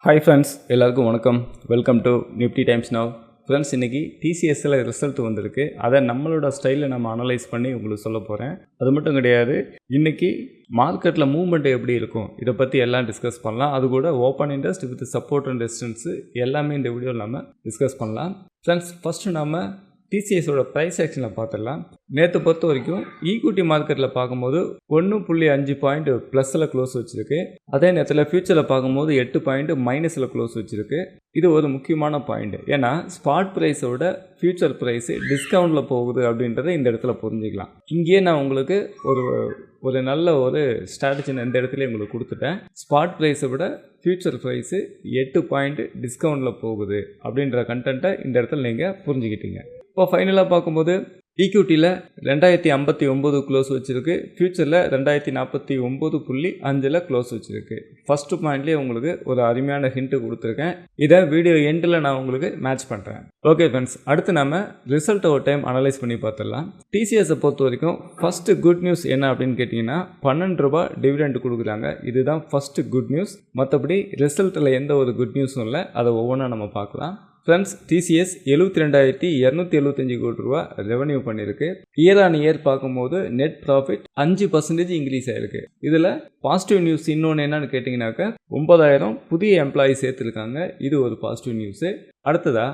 Hi friends, எல்லாருக்கும் வணக்கம். Welcome to Nifty times now. Friends, இன்றைக்கி டிசிஎஸ்ஸில் ரிசல்ட் வந்திருக்கு. அதை நம்மளோட ஸ்டைலில் நம்ம அனலைஸ் பண்ணி உங்களுக்கு சொல்ல போகிறேன். அது மட்டும் கிடையாது, இன்றைக்கி மார்க்கெட்டில் மூவ்மெண்ட் எப்படி இருக்கும் இதை பற்றி எல்லாம் டிஸ்கஸ் பண்ணலாம். அது கூட open interest with support and resistance எல்லாமே இந்த வீடியோவில் நம்ம டிஸ்கஸ் பண்ணலாம். ஃப்ரெண்ட்ஸ், ஃபஸ்ட்டு நம்ம டிசிஎஸோட ப்ரைஸ் ஆக்ஷனில் பார்த்துடலாம். நேற்று பொறுத்த வரைக்கும் ஈக்விட்டி மார்க்கெட்டில் பார்க்கும்போது 1.5 பாயிண்ட் ப்ளஸில் க்ளோஸ் வச்சுருக்கு. அதே நேரத்தில் ஃபியூச்சரில் பார்க்கும்போது 8 பாயிண்ட் மைனஸில் க்ளோஸ் வச்சுருக்கு. இது ஒரு முக்கியமான பாயிண்ட். ஏன்னா ஸ்பாட் ப்ரைஸோட ஃபியூச்சர் ப்ரைஸு டிஸ்கவுண்டில் போகுது அப்படின்றத இந்த இடத்துல புரிஞ்சுக்கலாம். இங்கேயே நான் உங்களுக்கு ஒரு நல்ல ஒரு ஸ்ட்ராட்டஜி இந்த இடத்துல உங்களுக்கு கொடுத்துட்டேன். ஸ்பாட் ப்ரைஸை விட ஃபியூச்சர் ப்ரைஸு 8 பாயிண்ட் டிஸ்கவுண்டில் போகுது அப்படின்ற கண்டென்ட்டை இந்த இடத்துல நீங்கள் புரிஞ்சுக்கிட்டீங்க. இப்போ ஃபைனலாக பார்க்கும்போது ஈக்விட்டியில் 2059 க்ளோஸ் வச்சுருக்கு. ஃபியூச்சரில் 2049.5 க்ளோஸ் வச்சுருக்கு. ஃபஸ்ட்டு பாயிண்ட்லேயே உங்களுக்கு ஒரு அருமையான ஹிண்ட்டு கொடுத்துருக்கேன். இதை வீடியோ எண்டில் நான் உங்களுக்கு மேட்ச் பண்ணுறேன். ஓகே ஃப்ரெண்ட்ஸ், அடுத்து நம்ம ரிசல்ட்டை ஒரு டைம் அனலைஸ் பண்ணி பார்த்துடலாம். டிசிஎஸை பொறுத்த வரைக்கும் ஃபஸ்ட்டு குட் நியூஸ் என்ன அப்படின்னு கேட்டிங்கன்னா, 12 ரூபாய் டிவிடெண்ட் கொடுக்குறாங்க. இதுதான் ஃபஸ்ட்டு குட் நியூஸ். மற்றபடி ரிசல்ட்டில் எந்த ஒரு குட் நியூஸும் இல்லை. அதை ஒவ்வொன்றா நம்ம பார்க்கலாம். ஃப்ரெண்ட்ஸ், டிசிஎஸ் 72,275 கோடி ரூபா ரெவன்யூ பண்ணியிருக்கு. இயர் ஆன் இயர் பார்க்கும்போது நெட் ப்ராஃபிட் 5% இன்க்ரீஸ் ஆகிருக்கு. இதில் பாசிட்டிவ் நியூஸ் இன்னொன்று என்னன்னு கேட்டிங்கனாக்கா, 9,000 புதிய எம்ப்ளாயி சேர்த்துருக்காங்க. இது ஒரு பாசிட்டிவ் நியூஸு. அடுத்ததாக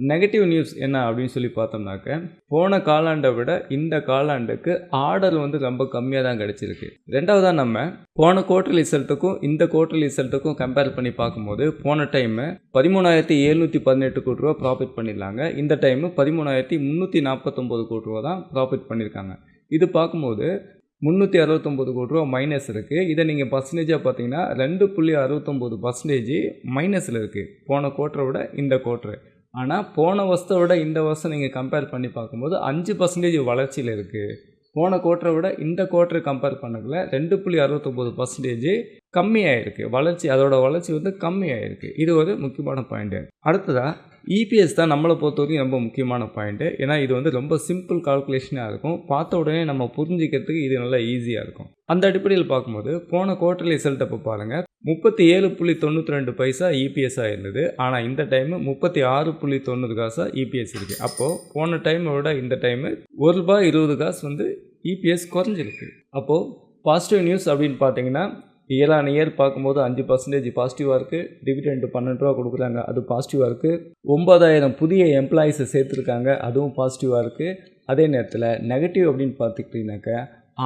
நெகட்டிவ் நியூஸ் என்ன அப்படின்னு சொல்லி பார்த்தோம்னாக்க, போன காலாண்டை விட இந்த காலாண்டுக்கு ஆர்டர் ரொம்ப கம்மியாக தான் கிடச்சிருக்கு. ரெண்டாவதாக நம்ம போன குவார்டர் ரிசல்ட்டுக்கும் இந்த குவார்டர் ரிசல்ட்டுக்கும் கம்பேர் பண்ணி பார்க்கும்போது, போன டைமு 13,718 கோடி ரூபா ப்ராஃபிட் பண்ணிடலாங்க. இந்த டைமு 13,349 கோடி ரூபா தான் ப்ராஃபிட் பண்ணியிருக்காங்க. இது பார்க்கும்போது 369 கோடி ரூபா மைனஸ் இருக்குது. இதை நீங்கள் பர்சன்டேஜாக பார்த்தீங்கன்னா 2.69% மைனஸில் இருக்குது, போன குவார்ட்டரை விட இந்த குவார்ட்டரு. ஆனால் போன வருஷத்தை விட இந்த வருஷம் நீங்கள் கம்பேர் பண்ணி பார்க்கும்போது 5% வளர்ச்சியில் இருக்குது. போன குவார்ட்டரை விட இந்த குவார்ட்டரை கம்பேர் பண்ணக்குள்ள 2.69% கம்மியாயிருக்கு. அதோட வளர்ச்சி கம்மியாயிருக்கு. இது ஒரு முக்கியமான பாயிண்ட்டு. அடுத்ததாக இபிஎஸ் தான் நம்மளை பொறுத்த வரைக்கும் ரொம்ப முக்கியமான பாயிண்ட்டு. ஏன்னா இது ரொம்ப சிம்பிள் கால்குலேஷனாக இருக்கும். பார்த்த உடனே நம்ம புரிஞ்சிக்கிறதுக்கு இது நல்லா ஈஸியாக இருக்கும். அந்த அடிப்படையில் பார்க்கும்போது போன குவார்ட்டர் ரிசல்ட் அப்போ பாருங்கள், 37.92 பைசா இபிஎஸ்ஸாக இருந்தது. ஆனால் இந்த டைமு 36.90 காசாக இபிஎஸ் இருக்குது. அப்போது போன டைமை விட இந்த டைமு ₹1.20 இபிஎஸ் குறைஞ்சிருக்கு. அப்போது பாசிட்டிவ் நியூஸ் அப்படின்னு பார்த்தீங்கன்னா, இயர் ஆன் இயர் பார்க்கும்போது 5% பாசிட்டிவாக இருக்குது. டிவிடெண்ட் 12 ரூபா கொடுக்குறாங்க, அது பாசிட்டிவாக இருக்குது. 9,000 புதிய எம்ப்ளாயீஸை சேர்த்துருக்காங்க, அதுவும் பாசிட்டிவாக இருக்குது. அதே நேரத்தில் நெகட்டிவ் அப்படின்னு பார்த்துக்கிட்டிங்கனாக்கா,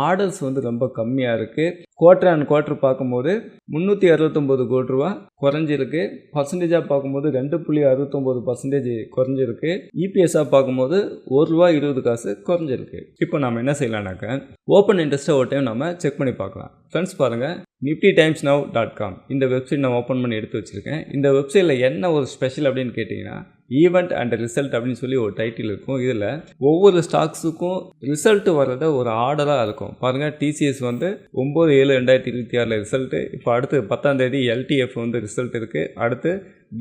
ஆர்டர்ஸ் ரொம்ப கம்மியாக இருக்குது. குவார்ட்டர் ஆன் குவார்ட்டர் பார்க்கும்போது 369 கோடி ரூபா குறைஞ்சிருக்கு. பர்சன்டேஜாக பார்க்கும்போது 2.69% குறைஞ்சிருக்கு. இபிஎஸ்ஸாக பார்க்கும்போது ₹1.20 குறைஞ்சிருக்கு. இப்போ நம்ம என்ன செய்யலாம்னாக்கா, ஓப்பன் இன்ட்ரெஸ்ட்டை ஒரு டைம் நம்ம செக் பண்ணி பார்க்கலாம். ஃப்ரெண்ட்ஸ் பாருங்கள், niftytimesnow.com இந்த வெப்சைட் நான் ஓப்பன் பண்ணி எடுத்து வச்சுருக்கேன். இந்த வெப்சைட்டில் என்ன ஒரு ஸ்பெஷல் அப்படின்னு கேட்டிங்கன்னா, ஈவெண்ட் அண்ட் ரிசல்ட் அப்படின்னு சொல்லி ஒரு டைட்டில் இருக்கும். இதில் ஒவ்வொரு ஸ்டாக்ஸுக்கும் ரிசல்ட்டு வர்றத ஒரு ஆர்டராக இருக்கும். பாருங்கள், டிசிஎஸ் 9/7/2026 ரிசல்ட்டு. இப்போ அடுத்து 10ஆம் தேதி எல்டிஎஃப் ரிசல்ட் இருக்குது. அடுத்து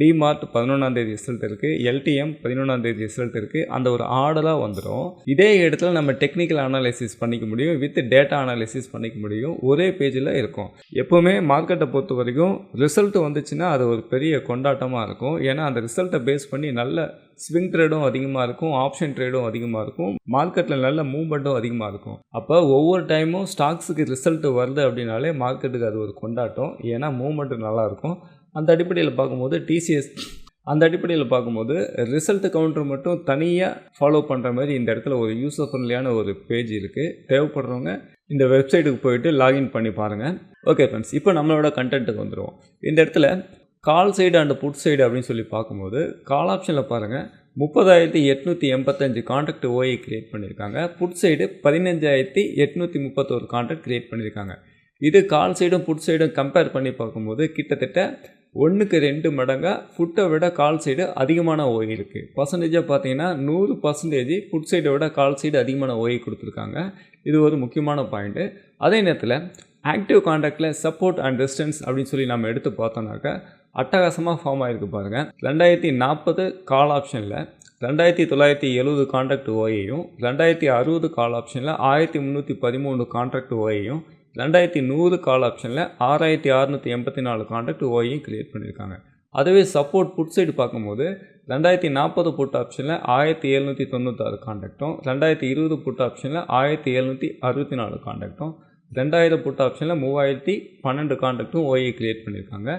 டிமார்ட் 11ஆம் தேதி ரிசல்ட் இருக்குது. எல்டிஎம் 11ஆம் தேதி ரிசல்ட் இருக்குது. அந்த ஒரு ஆர்டராக வந்துடும். இதே இடத்துல நம்ம டெக்னிக்கல் அனாலிசிஸ் பண்ணிக்க முடியும், வித் டேட்டா அனாலிசிஸ் பண்ணிக்க முடியும். ஒரே பேஜில் இருக்கும். எப்போவுமே மார்க்கெட்டை பொறுத்த வரைக்கும் ரிசல்ட்டு வந்துச்சுன்னா அது ஒரு பெரிய கொண்டாட்டமாக இருக்கும். ஏன்னா அந்த ரிசல்ட்டை பேஸ் பண்ணி நல்ல ஸ்விங் ட்ரேடும் அதிகமாக இருக்கும், ஆப்ஷன் ட்ரேடும் அதிகமாக இருக்கும், மார்க்கெட்டில் நல்ல மூவ்மெண்ட்டும் அதிகமாக இருக்கும். அப்போ ஒவ்வொரு டைமும் ஸ்டாக்ஸுக்கு ரிசல்ட்டு வருது அப்படின்னாலே மார்க்கெட்டுக்கு அது ஒரு கொண்டாட்டம். ஏன்னா மூவ்மெண்ட்டு நல்லாயிருக்கும். அந்த அடிப்படையில் பார்க்கும்போது ரிசல்ட் கவுண்டர் மட்டும் தனியாக ஃபாலோ பண்ணுற மாதிரி இந்த இடத்துல ஒரு யூசர் ஃப்ரெண்ட்லியான ஒரு பேஜ் இருக்குது. தேவைப்படுறவங்க இந்த வெப்சைட்டுக்கு போயிட்டு லாகின் பண்ணி பாருங்கள். ஓகே ஃப்ரெண்ட்ஸ், இப்போ நம்மளோட கண்டென்ட்டுக்கு வந்துடுவோம். இந்த இடத்துல call side and put side அப்படின்னு சொல்லி பார்க்கும்போது, கால் ஆப்ஷனில் பாருங்கள், 30,885 கான்ட்ராக்ட் ஓஐ கிரியேட் பண்ணியிருக்காங்க. புட் சைடு 15,831 கான்ட்ராக்ட் கிரியேட் பண்ணியிருக்காங்க. இது கால் சைடும் புட் சைடும் கம்பேர் பண்ணி பார்க்கும்போது கிட்டத்தட்ட 1:2 மடங்காக புட்டை விட கால் சைடு அதிகமான ஓஐ இருக்குது. பர்சன்டேஜாக பார்த்தீங்கன்னா 100% புட் சைடை விட கால் சைடு அதிகமான ஓஐ கொடுத்துருக்காங்க. இது ஒரு முக்கியமான பாயிண்ட்டு. அதே நேரத்தில் ஆக்டிவ் கான்ட்ராக்டில் சப்போர்ட் அண்ட் ரெசிஸ்டன்ஸ் அப்படின்னு சொல்லி நம்ம எடுத்து பார்த்தோம்னாக்கா அட்டகாசமாக ஃபார்ம் ஆகிருக்கு பாருங்கள். 2040 கால் ஆப்ஷனில் 2970 கான்ட்ராக்ட் ஓஐயும், 2060 கால் ஆப்ஷனில் 1313 கான்ட்ராக்ட் ஓஐயும், 2100 கால் ஆப்ஷனில் 6684 கான்ட்ராக்ட் ஓஐயும் கிரியேட் பண்ணியிருக்காங்க. அதுவே சப்போர்ட் புட் சைடு பார்க்கும்போது 2040 புட் ஆப்ஷனில் 1796 காண்டாக்டும், 2020 புட் ஆப்ஷனில் 1764 காண்டாக்டும், 2000 புட் ஆப்ஷனில் 3012 காண்டாக்டும் ஓஏ கிரியேட் பண்ணியிருக்காங்க.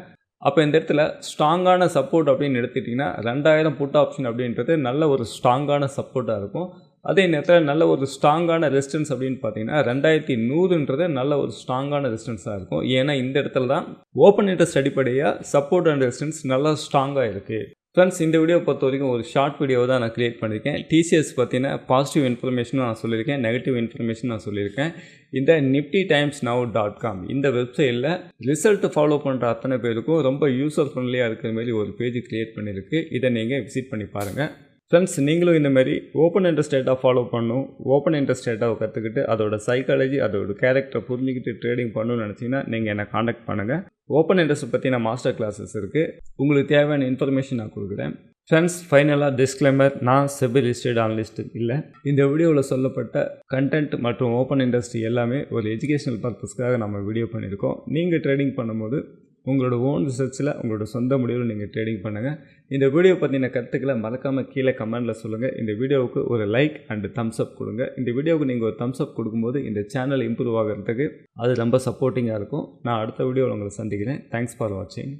அப்போ இந்த இடத்துல ஸ்ட்ராங்கான சப்போர்ட் அப்படின்னு எடுத்துக்கிட்டிங்கன்னா 2000 புட் ஆப்ஷன் அப்படின்றது நல்ல ஒரு ஸ்ட்ராங்கான சப்போர்ட்டாக இருக்கும். அதே நேரத்தில் நல்ல ஒரு ஸ்ட்ராங்கான ரெசிஸ்டன்ஸ் அப்படின்னு பார்த்தீங்கன்னா 2100ன்றது நல்ல ஒரு ஸ்ட்ராங்கான ரெசிஸ்டன்ஸாக இருக்கும். ஏன்னா இந்த இடத்துல தான் ஓப்பன் இன்ட்ரெஸ்ட் அடிப்படையாக சப்போர்ட் அண்ட் ரெசிஸ்டன்ஸ் நல்லா ஸ்ட்ராங்காக இருக்குது. ஃப்ரெண்ட்ஸ், இந்த வீடியோ பொறுத்த வரைக்கும் ஒரு ஷார்ட் வீடியோ தான் நான் கிரியேட் பண்ணியிருக்கேன். டிசிஎஸ் பார்த்தீங்கன்னா பாசிட்டிவ் இன்ஃபர்மேஷனும் நான் சொல்லியிருக்கேன், நெகட்டிவ் இன்ஃபர்மேஷன் நான் சொல்லியிருக்கேன். இந்த niftytimesnow.com இந்த வெப்சைட்டில் ரிசல்ட் ஃபாலோ பண்ணுற அத்தனை பேருக்கும் ரொம்ப யூசர் ஃப்ரெண்ட்லியாக இருக்கிற மாதிரி ஒரு பேஜ் கிரியேட் பண்ணியிருக்கு. இதை நீங்கள் விசிட் பண்ணி பாருங்கள். ஃப்ரெண்ட்ஸ், நீங்களும் இந்த மாதிரி ஓப்பன் இன்ட்ரெஸ்ட் டேட்டா ஃபாலோ பண்ணணும், ஓப்பன் இன்ட்ரெஸ்ட் டேட்டாவை கற்றுக்கிட்டு அதோட சைக்காலஜி அதோட கேரக்டரை புரிஞ்சுக்கிட்டு ட்ரேடிங் பண்ணணும்னு நினச்சிங்கன்னா நீங்கள் என்னை காண்டாக்ட் பண்ணுங்கள். ஓப்பன் இன்ட்ரெஸ்ட் பற்றின மாஸ்டர் கிளாஸஸ் இருக்குது. உங்களுக்கு தேவையான இன்ஃபர்மேஷன் நான் கொடுக்குறேன். ஃப்ரெண்ட்ஸ், ஃபைனலாக டிஸ்க்ளைமர், நான் செபி லிஸ்டட் அனலிஸ்ட் இல்லை. இந்த வீடியோவில் சொல்லப்பட்ட கண்டென்ட் மற்றும் ஓப்பன் இன்ட்ரெஸ்ட் எல்லாமே ஒரு எஜுகேஷனல் பர்பஸ்க்காக நம்ம வீடியோ பண்ணியிருக்கோம். நீங்கள் ட்ரேடிங் பண்ணும்போது உங்களோட ஓன் ரிசர்ச்சில் உங்களோட சொந்த முடிவில் நீங்கள் ட்ரேடிங் பண்ணுங்கள். இந்த வீடியோ பற்றின கருத்துக்களை மறக்காமல் கீழே கமெண்ட்டில் சொல்லுங்கள். இந்த வீடியோவுக்கு ஒரு லைக் அண்ட் தம்ஸ் அப் கொடுங்க. இந்த வீடியோவுக்கு நீங்கள் ஒரு தம்ஸ் அப் கொடுக்கும்போது இந்த சேனல் இம்ப்ரூவ் ஆகிறதுக்கு அது ரொம்ப சப்போர்ட்டிங்காக இருக்கும். நான் அடுத்த வீடியோவில் உங்களை சந்திக்கிறேன். தேங்க்ஸ் ஃபார் வாட்சிங்.